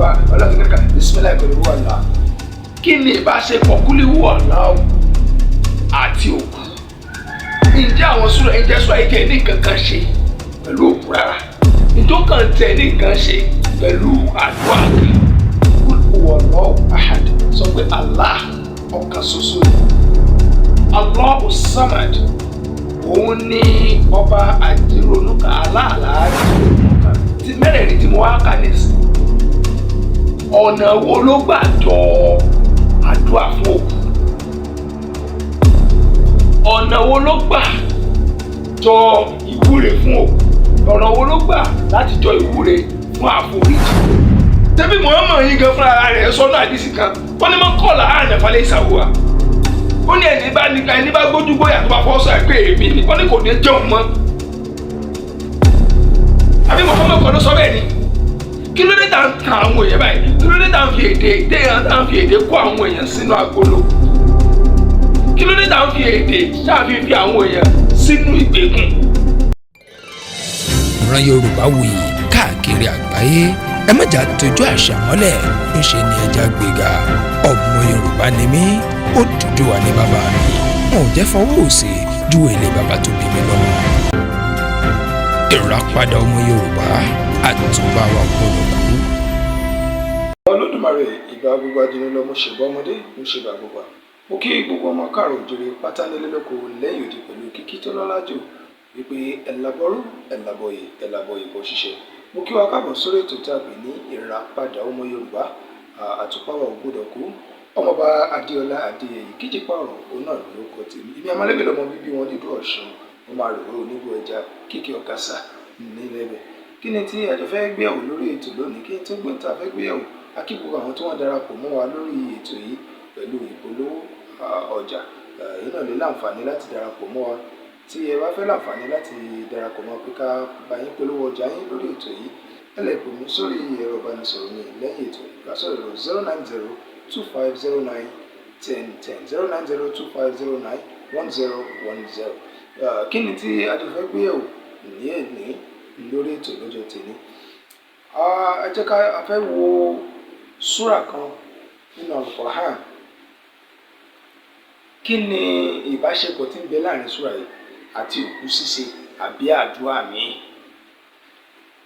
wa ọlọ́run kíkà bisimilayi kò lè wú ọ̀la. Kí ni ìbáṣepọ̀ kúlíwú ọ̀la àti òkú? Ǹjẹ́ àwọn súrà ìkẹ́ ní nǹkan kan ṣe pẹ̀lú òkú rárá? Ǹjọ́ kan tẹ̀ ní nǹkan ṣe pẹ̀lú àdúrà kan? Wallahu ahad, sọ pé Allah ọ̀kan ṣoṣo ni. Allahu samad, òun ní ọba àdìrónúkà aláàlá tí mẹ́rẹ̀ẹ̀rin tí mo wá kà nísìn. Ọ̀nà wo ló gbà jọ àdúrà fún òkú? Ọ̀nà wo ló gbà jọ ìwúre fún òkú? Ọ̀nà wo ló gbà láti jọ ìwúre fún àforíjì? Tẹ́bí Muhammad yìí gan fúnra rẹ̀ sọ́nà àdìsí kan, ó ní mọ́ kọ́ọ̀lá àrùn ẹ̀fọ́lẹ́ ìsàwọ̀. Ó ní ẹni bá gbójú gbóyà tó bá fọ́ sọ pé èmi ni, ó ní kò ní jẹun mọ́. Àbí Muhammad kọ́ ló sọ bẹ́ẹ̀ ni? Kí ló dé tá à ń tan àwọn èèyàn báyìí? Kí ló dé tá à ń fi èdè kó àwọn èèyàn sínú agolo? Kí ló dé tá à ń fi èdè fi àwọn èèyàn sínú ìgbèkùn? Ìran Yorùbáwùyí káàkiri àgbáyé, ẹ má jà tójú àṣà mọ́lẹ̀, ńṣe ni ẹja gbéga. Ọmọ Yorùbá ni mí, Odùduwà ni bàbá mi, wọn ò jẹ́ fọwọ́ òsì ju èlé bàbá tó bí mi lọ́mọ. Ìràpadà ọmọ Yorùbá, àtúbà wa gbọ́dọ̀ kú. Olódùmarè ìbà gbogbo adínú mo ṣèbá ọmọdé mo ṣèbá gbogbo. Mo kí gbogbo ọmọ káàrọ̀ òjòrè pátá nílé lóko lẹ́yìn òdì pẹ̀lú kíkí tó lọ́lá jù wípé ẹ̀làbọ̀rú ẹ̀làbọ̀yè bọ̀ ṣiṣẹ́. Mo kí wa káàbọ̀ sórí ètò tí a pè ní ìràpadà ọmọ Yorùbá, àtúbà wa gbọ́dọ̀ kú. Ọmọọba Adéọlá Adéyẹyè Kíjípà ọ̀rọ̀ òun náà ló kọ tèmi. Ibi amálẹ́bẹ̀ lọmọ bíbí wọn nílùú Ọ̀ṣun, wọn máa rò ó onígbò ẹja kíkì ọ̀kasà nílẹ̀bẹ̀. Kí ni tí a jọ fẹ́ gbéyàwó lórí ètò lónìí? Kí n tó gbé ta fẹ́ gbéyàwó, a kí gbogbo àwọn tí wọ́n darapọ̀ mọ́ wa lórí ètò yìí pẹ̀lú ìpolówó ọjà. Yìí náà lè láǹfààní láti darapọ̀ mọ́ wa. Tí ẹ bá fẹ́ láǹfààní láti darapọ̀ mọ́ pé ká bá yín polówó ọjà yín lórí ètò yìí, ẹ lè pè mí sórí ẹ̀rọ ìbánisọ̀rọ̀ mi lẹ́yìn ètò ìgbàsọ̀rọ̀ 09025091010 kí ni tí a jọ fẹ́ gbéyàwó ní èní lórí ètò lọ́jọ́ tèmi? Ẹ jẹ́ ká fẹ́ wo súrà kan nínú Al-Qur'an. Kí ni ìbáṣepọ̀ tí ń bẹ láàrin súrà yìí àti òkú ṣíṣe àbí àdúrà míì?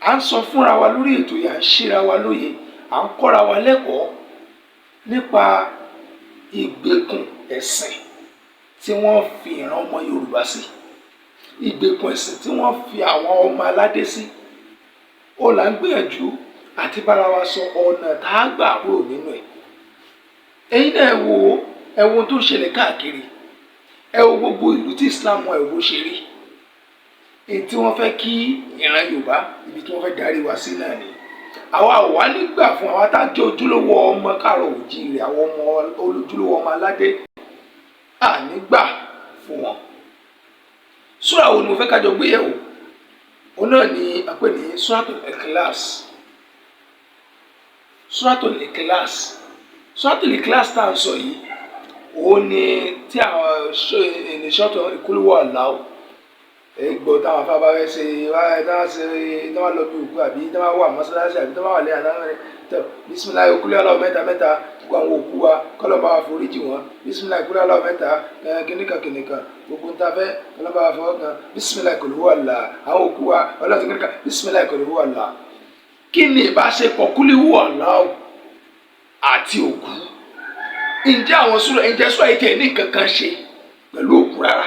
À ń sọ fúnra wa lórí ètò yìí, à ń ṣíra wa lóye, à ń kọ́ra wa lẹ́kọ̀ọ́ nípa ìgbèkùn ẹ̀sìn tí wọ́n fi ìran ọmọ Yorùbá sí, ìgbèkùn ẹ̀sìn tí wọ́n fi àwọn ọmọ aládé sí. Ó là ń gbìyànjú àti bára wa sọ ọ̀nà tá a gbà kúrò nínú ẹ̀. Ẹ̀yin náà ẹ wo ohun tó ń ṣẹlẹ̀ káàkiri, ẹ wo gbogbo ìlú tí Islam ẹ wo ṣe rí. Èyí tí wọ́n fẹ́ kí ìran Yorùbá ibi tí wọ́n fẹ́ darí wa sí náà ni. Àwa ò wá nígbà fún àwa tá a jẹ́ ojúlówó ọmọ káàrọ̀ òjíire, àwọn ọmọ olójúlówó ọmọ aládé, à nígbà fún wọn. Súrà wo ni mo fẹ́ kájọ gbéyẹ̀wò? Òun náà ni a pè ní Suratul Ikhlas. Suratul Ikhlas. Suratul Ikhlas tá à ń sọ yìí, òun ni tí àwọn ìṣọ́tọ̀ ìkúlùwọ̀ Allahu. Gbọ́ táwọn afábá fẹ́ ṣe táwọn lọ bí òkú àbí táwọn wà mọ́sálásí àbí táwọn wà lẹ́yìn aláwọ̀ tẹ̀ bísímìláì òkúlẹ̀ Allahu mẹ́ta gbogbo àwọn òkú wa kọ́lọ́ba wa foríjì wọn. Bísímìláì òkúlẹ̀ Allahu mẹ́ta kìnìkan gbogbo ń ta fẹ́ kọ́lọ́ba wa fọwọ́ kan. Bísímìláì kò lè wà là àwọn òkú wa ọlọ́sìn kìnìkan bísímìláì kò lè wà là. Kí ni ìbáṣepọ̀ kúlíwú Allahu àti òkú? Ǹjẹ́ àwọn súrà ìkẹ́ ní nǹkan kan ṣe pẹ̀lú òkú rárá?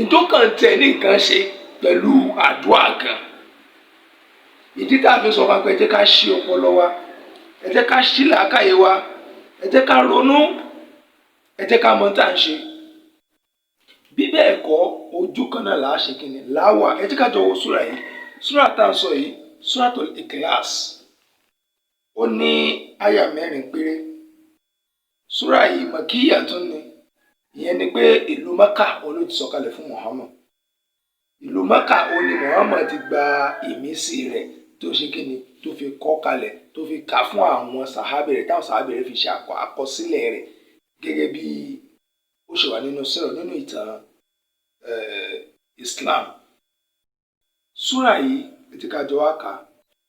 Ǹjọ́ kan tẹ̀ ní nǹkan ṣe pẹ̀lú àdúrà kan? Ìdí tá a fi sọ fún wa pé ẹ jẹ́ ká ṣí ọpọlọ wa, ẹ jẹ́ ká ṣí làákàyè wa, ẹ jẹ́ ká ronú, ẹ jẹ́ ká mọ tá à ń ṣe. Bí bẹ́ẹ̀ kọ́, ojú kan náà là á ṣe kíni láwà. Ẹ jẹ́ ká jọ wo súrà yìí. Súrà tá à ń sọ yìí, Suratul Ikhlas. Ó ní àyà 4 péré. Súrà yìí Makíyà tún ni. Ìyẹn ni pé ìlú Mẹ́kà ló ti sọ̀kalẹ̀ fún Muhammad. Ìlú Mẹ́kà ni Muhammad ti gba ìmísí rẹ̀ tó ṣe kíni tó fi kọ́ kalẹ̀, tó fi kà fún àwọn sàhábà rẹ̀, táwọn sàhábà rẹ̀ fi ṣe àkọsílẹ̀ rẹ̀ gẹ́gẹ́ bí ó ṣe wà nínú ìtàn Islam. Súrà yìí ti ká jọ wá kà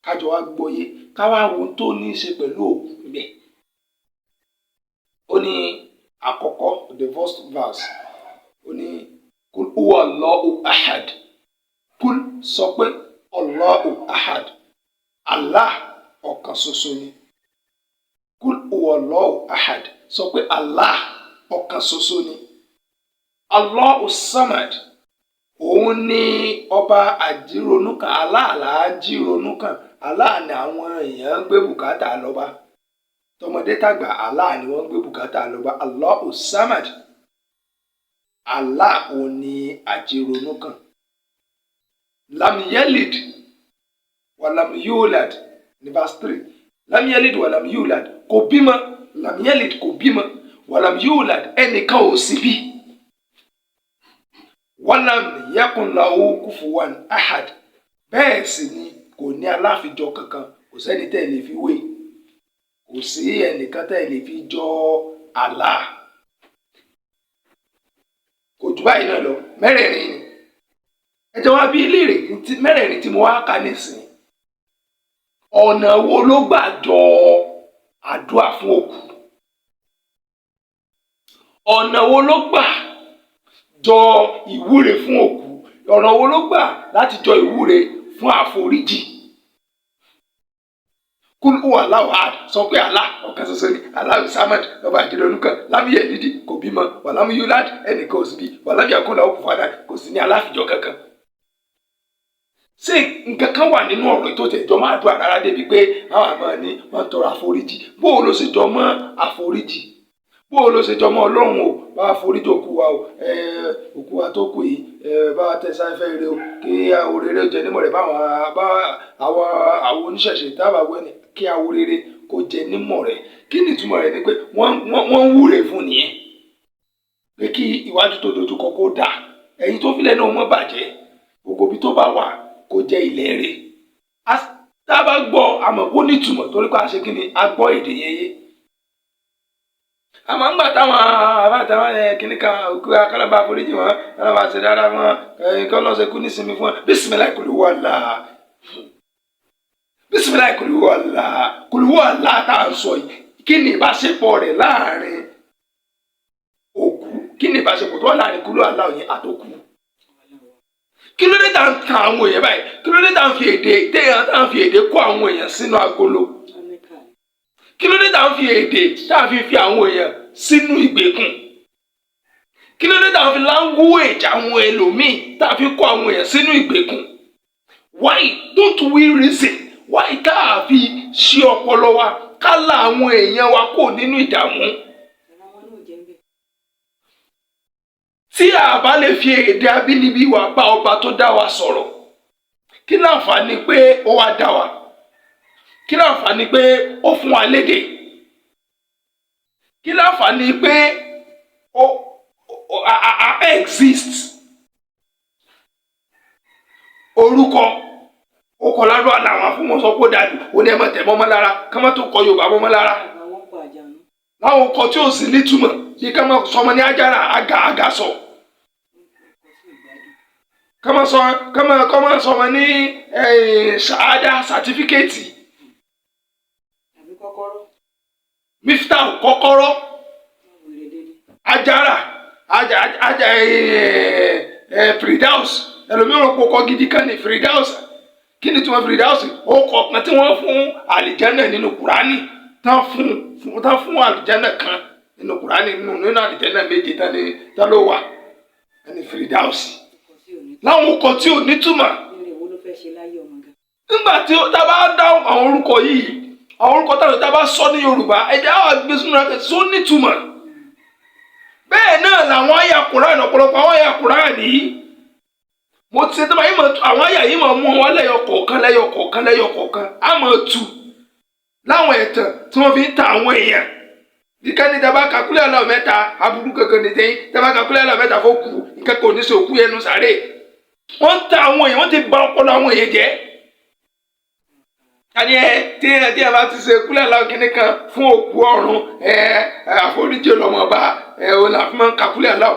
kájọ wá gbọ́yé ká wá wo tó ní í ṣe pẹ̀lú òkú ibẹ̀. Ó ní àkọ́kọ́ the first verse ó ní kul huwa Allahu ahad, kul sọ pé Allahu ahad, Allah ọ̀kan ṣoṣo ni. Kul huwa Allahu ahad sọ pé Allah ọ̀kan ṣoṣo ni. Allahu samad òun ni ọba àjíronúkàn, aláàlá àjíronúkàn, Allah ni àwọn èèyàn ń gbé bùkátà lọ́ba, tọmọdé tàgbà Allah ni wọ́n ń gbé bùkátà lọ́ba. Allahu samad, Allah òun ni àjíronúkàn. Lam yalid wa lam yulad ní verse 3. Lam yalid wa lam yulad kò bímọ, lam yalid kò bímọ, wa lam yulad ẹnìkan ò sí bí. Walam yakun lahu kufuwan ahad, bẹ́ẹ̀ sì ni kò ní aláfijọ kankan, kò sẹ́ni tẹ́ lè fi wé, kò sí ẹnìkan tẹ́ lè fi jọ Allah. Kò jù báyìí náà lọ, mẹ́rẹ̀ẹ̀rin ni. Ẹ jẹ́ wá bí léèrè mẹ́rẹ̀ẹ̀rin tí mo wá kà nísìnyí, ọ̀nà wo ló gbà jọ àdúrà fún òkú? Ọ̀nà wo ló gbà jọ ìwúre fún òkú? Ọ̀nà wo ló gbà láti jọ ìwúre fún àforíjì? Kul huwa Allahu ahad sọ pé Allah ọ̀kan ṣoṣo ni. Allahu samad ọba àjíronúkàn. Lam yalid kò bímọ, wa lam yulad ẹnìkan ò sí bí, wa lam yakun lahu kufuwan ahad kò sí ní aláfijọ kankan. Ṣé nǹkan kan wà nínú ọ̀rọ̀ tó tẹ̀ jọ máa dùn àrárá débi pé àwọn àmọ́ ni wọ́n tọrọ àforíjì? Bó o ló ṣe jọ mọ́ àforíjì? Bó o ló ṣe jọ mọ́ Ọlọ́run o bá àforíjì òkú wa o, òkú wa tó kù yìí bá tẹ̀sáfẹ́ rere o, kí àwọn rere jẹ nímọ̀ rẹ̀ báwọn àwọn oníṣẹ̀ṣe tábà wẹ́ni kí àwọn rere kó jẹ nímọ̀ rẹ̀. Kí ni ìtumọ̀ rẹ̀? Ni pé wọ́n ń wúre fún nìyẹn pé kí iwájú tó dojúkọ kó dáa, ẹ̀yìn tó filẹ̀ náà mọ́ bàjẹ́, gbogbo ibi tó bá wà kó jẹ́ ilẹ̀ rẹ̀. Tá a bá gbọ́ àmọ́ kó nítumọ̀ torí pé a ṣe kí ni a gbọ́ èdè yẹn yé. Àmọ́ ńgbà táwọn àbátáwọn kìnnì kan òkú akálàbà àforíjì wọn, alábà ṣe dáadáa wọn, kọ́ lọ́sẹ̀ kú nísinmi fún wọn. Bismillah kul huwa Allah, Bismillah kul huwa Allah, kul huwa Allah tá à ń sọ yìí. Kí ni ìbáṣepọ̀ rẹ̀ láàrin òkú? Kí ni ìbáṣepọ̀ tó wà láàrin kul huwa Allah yẹn àtòkú? Kí ló dé tá à ń ta àwọn èèyàn báyìí? Kí ló dé tá à ń fi èdè kó àwọn èèyàn sínú agolo? Kí ló dé tá à ń fi èdè tá à fi àwọn èèyàn sínú ìgbèkùn? Kí ló dé tá à ń fi language àwọn ẹlòmíì tá à fi kó àwọn èèyàn sínú ìgbèkùn? Why don't we reason? Why tá à fi ṣí ọpọlọ wa ká la àwọn èèyàn wa kó nínú ìdààmú? Tí a bá lè fi èdè abínibí wa bá ọba tó dá wa sọ̀rọ̀, kí láǹfààní pé ó wá dá wa? Kí láǹfààní pé ó fún wa lédè? Kí láǹfààní pé a exist? Orúkọ ó kọ lárúbá làwọn fún wọn sọ pé ó dájú, ó ní ẹ má tẹ̀ mọ́mọ́ lára, ká má tó kọ Yorùbá mọ́mọ́ lára. Láwọn ọkọ̀ tí ò sí nítumọ̀ bí ká má sọmọ ní ajára àgà sọ. Ká má sọmọ ní ṣáádá sàtífíkẹ́ẹ̀tì. Miftahu kọ́kọ́rọ́, ajára Firdaus, ẹlòmíràn kò kọ́ gidi kan ní Firdaus. Kí ni tí wọ́n Firdaus? Ó kọ̀ kan tí wọ́n fún àlìjánà nínú Kùránì, tán fún àlìjánà kan nínú Kùránì, nínú àlìjánà méje tán ló wà ní Firdaus. Láwọn ọkọ̀ tí ò nítumọ̀. Nígbà tí tá bá dá àwọn orúkọ yìí, àwọn orúkọ táwọn tá bá sọ ní Yorùbá, ẹ̀jẹ̀ àwọn agbésùn rẹ̀ sọ nítumọ̀. Bẹ́ẹ̀ náà làwọn àyà Kùránì, ọ̀pọ̀lọpọ̀ àwọn àyà Kùránì yìí, mo ti ṣe tó máa yí mọ̀ àwọn àyà yìí mọ̀ mú wọn lẹ́yọ kọ̀ọ̀kan, á mọ̀ tù láwọn ẹ̀tàn tí wọ́n fi ń ta àwọn èèyàn. Ìkànnì ní tàbá kakúlẹ̀ ọlọ́ọ̀ mẹ́ta, aburú kankan ní tẹ́yìn, tàbá kakúlẹ̀ ọlọ́ọ̀ mẹ́ta fó kù, ìkẹ́kọ̀ọ́ ní sọ òkú ẹnu sàárè. Wọ́n ń ta àwọn èèyàn, wọ́n ti bà ọpọlọ àwọn èèyàn jẹ́. Àní tí ẹ bá ti ṣe kúlẹ̀ lọ kíní kan fún òkú ọ̀run, àforíjì ọlọ́mọba, òun là fún mọ́ kakúlẹ̀ lọ.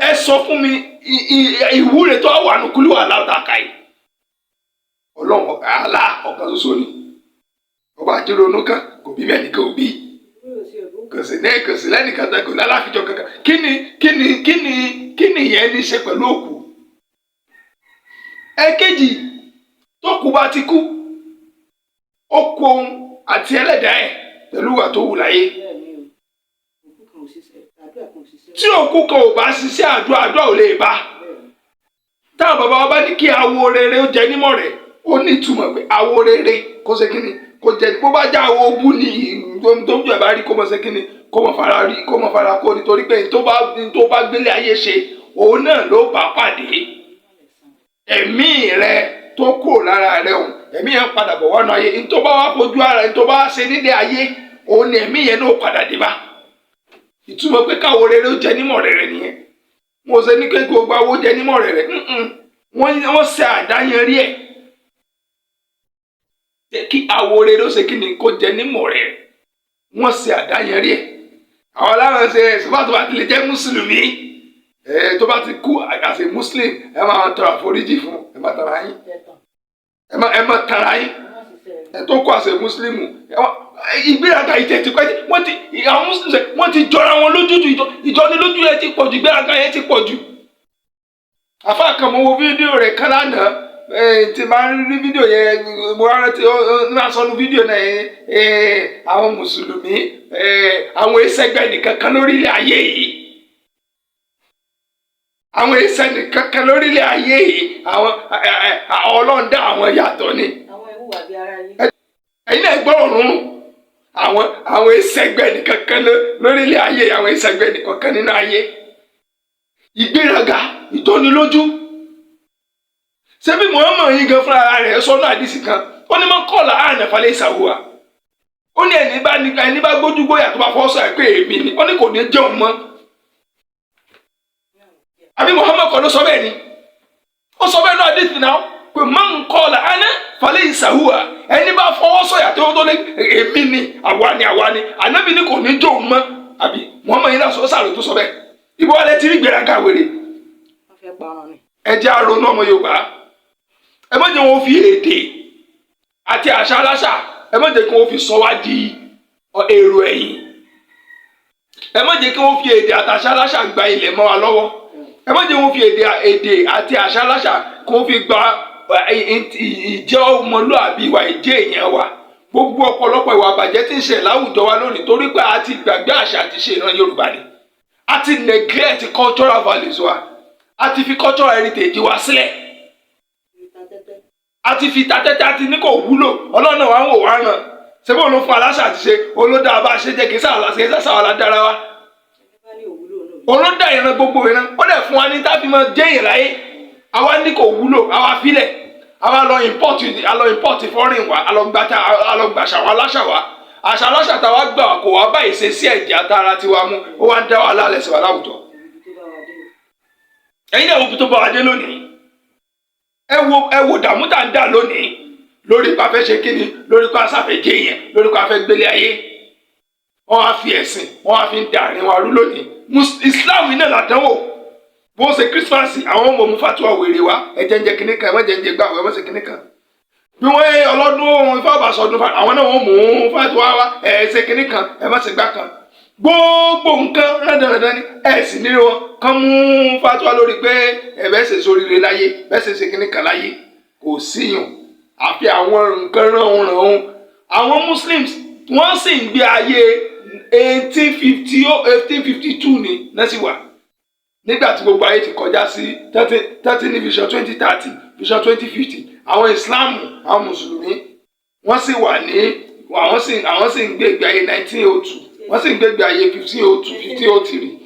Ẹ sọ fún mi ìwúre tó wà ní kúlẹ̀ wà láwùjọ àkàyè. ọlọ́run àlá ọ̀kan ṣoṣo ni ọba àjẹrònú kan kò bí bẹ́ẹ̀ nìkan ò bí kò sí lẹ́nìkan tó kò lálàfíjọ kankan kí ni ìyẹn ní í ṣe pẹ̀lú òkú. Ẹ̀kejì tó kú bá ti kú ó kú òun àti ẹlẹ́dàá ẹ̀ pẹ̀lú ìwà tó wù láyé. Tí òkú kan ò bá ṣiṣẹ́ àdúrà ò lè bá. Táwọn bàbá wa bá ní kí awo rere ó jẹ nímọ̀ rẹ̀ ó ní ìtumọ̀ pé awo rere kó ṣe kíni kó jẹ bó bá já awo bú ni tó ń jẹ bá rí kó mọ̀ ṣe kíni kó mọ̀ fara kó nítorí pé tó bá gbélé ayé ṣe òun náà ló bá pàdé. Ẹ̀mí rẹ tó kúrò lára rẹ òun ẹ̀mí yẹn padà bọ̀ wọnú ayé ní tó bá wá fojú ara ní tó bá wá ṣe nílé ayé òun ni ẹ̀mí yẹn náà padà dé bá. Ìtumọ̀ pé káwo rere ó jẹ nímọ̀ rere nìyẹn. Mo ṣe ní pé gbogbo awo jẹ nímọ̀ rere wọ́n ṣe àdáyanrí ẹ̀ kí awo rere ó ṣe kí ni kó jẹ nímọ̀ rẹ̀ wọ́n ṣe àdáyanrí ẹ̀. Àwọn aláwọ̀ ṣe ṣùgbọ́n tó bá ti lè jẹ́ mùsùlùmí tó bá ti kú àṣẹ muslim ẹ máa tọrọ àforíjì fún ẹ máa tara yín ẹ máa tara yín ẹ tó kú àṣẹ muslimu ìgbéraga ìtẹ̀ ti pẹ́ àwọn muslims wọ́n ti jọra wọn lójú ìjọnilójú yẹn ti pọ̀jù ìgbéraga yẹn ti pọ̀jù. Àfáà kan mo wo fídíò rẹ̀ kan lánàá tí máa ń rí fídíò yẹn mo rántí máa sọnù fídíò náà àwọn mùsùlùmí àwọn ẹsẹ̀gbẹ́ nìkan kan lórílẹ̀ ayé yìí àwọn ẹsẹ̀ nìkan kan lórílẹ̀ ayé yìí àwọn ọlọ́ọ̀dá àwọn yàtọ̀ ni ẹ̀yin náà gbọ́rọ̀ rúnrún àwọn ẹsẹ̀gbẹ́ nìkan kan lórílẹ̀ ayé àwọn ẹsẹ̀gbẹ́ nìkan kan nínú ayé ìgbéraga ìdánilójú. Ṣebí Muhammad yìí gan fúnra rẹ̀ sọ́nà àdìsí kan ó ní máa ń kọ́ọ̀lá àrùn ẹ̀fọ́lẹ́ ìsàwùwà ó ní ẹni bá gbójú gbóyà tó bá fọ́ sọ ẹ̀ pé èmi ni ó ní kò ní jẹun mọ́. Àbí Muhammad kọ́ ló sọ bẹ́ẹ̀ ni ó sọ bẹ́ẹ̀ náà àdìsí náà pé máa ń kọ́ọ̀lá àrùn ẹ̀fọ́lẹ́ ìsàwùwà ẹni bá fọwọ́ sọ̀yà tó lé èmi ni àwa ni ànábì ni kò ní jẹun mọ́. Àbí Muhammad yìí náà sọ sàrò tó sọ bẹ́ẹ̀ ibo alẹ́ ti rí gbéraga wèrè ẹ jẹ́ àrònú ọmọ Yorùbá. Ẹ má jẹ́ wọn fi èdè àti àṣà aláṣà ẹ má jẹ́ kí wọ́n fi sọ wá di èrò ẹ̀yìn. Ẹ má jẹ́ kí wọ́n fi èdè àti àṣà aláṣà gba ilẹ̀ mọ́ wa lọ́wọ́. Ẹ má jẹ́ wọ́n fi èdè àti àṣà aláṣà kí wọ́n fi gba ìjẹ́ ọmọlúàbí wa ìjẹ́ èèyàn wa. Gbogbo ọ̀pọ̀lọpọ̀ ìwà àbàjẹ́ tí ń ṣe láwùjọ wa lónìí torí pé a ti gbàgbé àṣà àti ṣe ìran Yorùbá ni. A ti neglect cultural values wa. A ti fi cultural heritage wa sílẹ̀. A ti fi tatẹ́tẹ́ àti ní kò wúlò Ọlọ́run náà wà ń wò wá ràn ṣé bó ló fún aláṣà àti ṣe olódà bá ṣe jẹ́ kí sáwàlá dára wa olódà ìran gbogbo ìran ó dẹ̀ fún wa ní tábí mọ́ jẹ́ ìyẹn láyé àwa ní kò wúlò àwa filẹ̀ àwa lọ import foreign wa alọ́gbàṣà wa aláṣà wa àṣà aláṣà táwa gbà kò wá báyìí ṣe sí ẹ̀jẹ̀ àtàrà tiwa mú ó wá ń dá wà lálẹ́ sí wa láwùjọ. Ẹ̀yin náà wo tó bá wa dé lónìí ẹ wo dààmú tá ń dà lónìí lórí pa fẹ́ ṣe kíni lórí pa sáfẹ́ jẹ́ yẹn lórí pa fẹ́ gbélé ayé wọ́n á fi ẹ̀sìn wọ́n á fi ń da àárín wa rú lónìí Islam iná làdánwò bó ṣe Christmas àwọn ọmọ mú fatuwa wèrè wa ẹ̀jẹ̀ ń jẹ kíní kan ẹ̀mọ́jẹ̀ ń jẹ gbà ẹ̀mọ́ ṣe kíní kan bí wọ́n ọlọ́dún ifá bá sọdún àwọn náà wọ́n mú fatuwa wa ṣe kíní kan ẹ̀mọ́ ṣe gbà kan gbogbo nǹkan rẹ́dẹ̀rẹ́dẹ́ ni ẹ̀sìn ní wọn kàn mú fatuwa lórí pé ẹ̀bẹ̀ ṣe sóríire láyé bẹ́ẹ̀ ṣe ṣe kíní kan láyé kò síyàn àfi àwọn nǹkan ránhunrànhun àwọn Muslims wọ́n sì ń gbé ayé 1852 ni náà sì wà nígbà tí gbogbo ayé ti kọjá sí 30 ní vision 2030 vision 2050 àwọn Islam àwọn Mùsùlùmí wọ́n sì wà ní àwọn sì ń gbé ìgbé ayé 1902 wọ́n sì ń gbé ìgbé ayé 1502 1503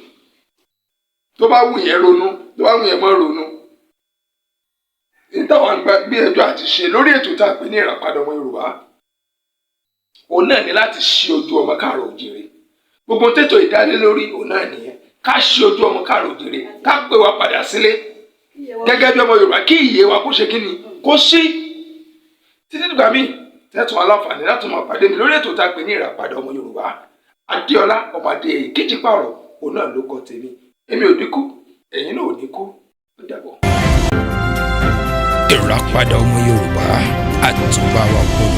tó bá wù yẹn ronú tó bá wù yẹn mọ́ ronú. Ìtàwọn gbé ẹjọ́ àti ṣe lórí ètò tá a pè ní ìràpadà ọmọ Yorùbá òun náà ní láti ṣí ojú ọmọ káàrọ̀ òjìrè gbogbo tètò ìdálé lórí òun náà nìyẹn ká ṣí ojú ọmọ káàrọ̀ òjìrè ká pè wá padà sílé gẹ́gẹ́ bí ọmọ Yorùbá kí ìyè wa kó ṣe kí ni kó ṣí títí dìgbà míì tẹ́tùn aláǹfààní láti máa pàdé mi lórí ètò tá a pè ní ìràpadà ọmọ Yorùbá Adéọlá ọmọdé kejì pààrọ̀ òun náà ló kọ tèmi èmi ò ní kú ẹ̀yin náà ò ní kú ó dàbọ̀. ìràpadà ọmọ Yorùbá àtúbà wa gbọ́dọ̀